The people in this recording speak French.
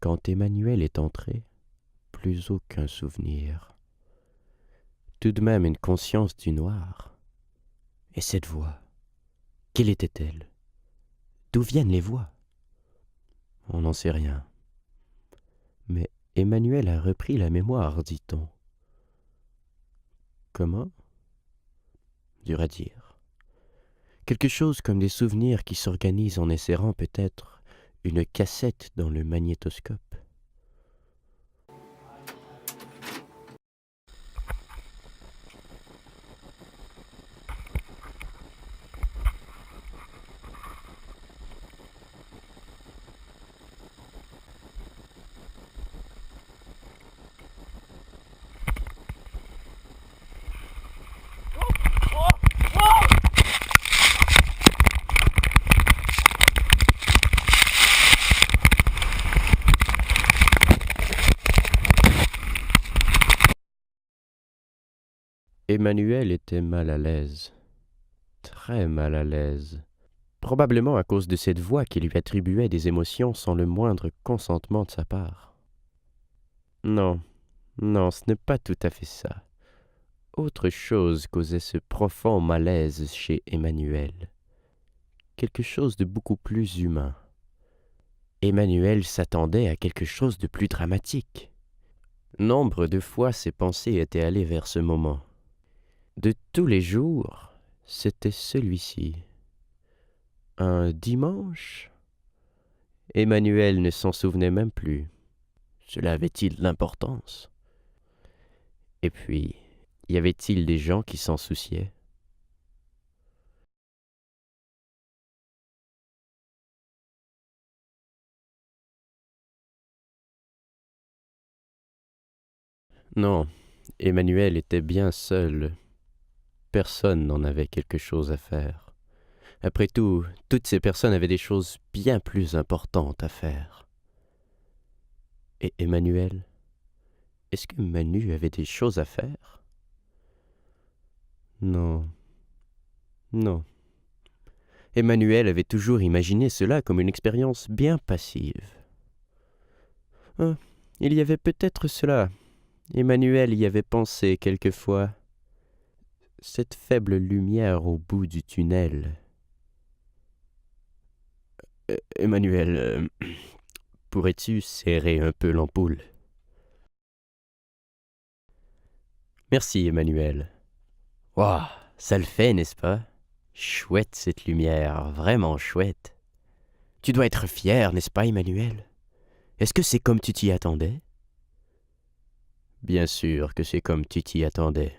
Quand Emmanuel est entré, plus aucun souvenir. Tout de même une conscience du noir. Et cette voix, quelle était-elle? D'où viennent les voix? On n'en sait rien. Mais Emmanuel a repris la mémoire, dit-on. Comment? Dur à dire. Quelque chose comme des souvenirs qui s'organisent en insérant peut-être une cassette dans le magnétoscope. Emmanuel était mal à l'aise, très mal à l'aise, probablement à cause de cette voix qui lui attribuait des émotions sans le moindre consentement de sa part. Non, non, ce n'est pas tout à fait ça. Autre chose causait ce profond malaise chez Emmanuel. Quelque chose de beaucoup plus humain. Emmanuel s'attendait à quelque chose de plus dramatique. Nombre de fois ses pensées étaient allées vers ce moment. De tous les jours, c'était celui-ci. Un dimanche? Emmanuel ne s'en souvenait même plus. Cela avait-il de l'importance? Et puis, y avait-il des gens qui s'en souciaient? Non, Emmanuel était bien seul. Personne n'en avait quelque chose à faire. Après tout, toutes ces personnes avaient des choses bien plus importantes à faire. Et Emmanuel? Est-ce que Manu avait des choses à faire? Non, non. Emmanuel avait toujours imaginé cela comme une expérience bien passive. Ah, il y avait peut-être cela. Emmanuel y avait pensé quelquefois. Cette faible lumière au bout du tunnel. Emmanuel, pourrais-tu serrer un peu l'ampoule? Merci, Emmanuel. Waouh, ça le fait, n'est-ce pas? Chouette cette lumière, vraiment chouette. Tu dois être fier, n'est-ce pas, Emmanuel? Est-ce que c'est comme tu t'y attendais? Bien sûr que c'est comme tu t'y attendais.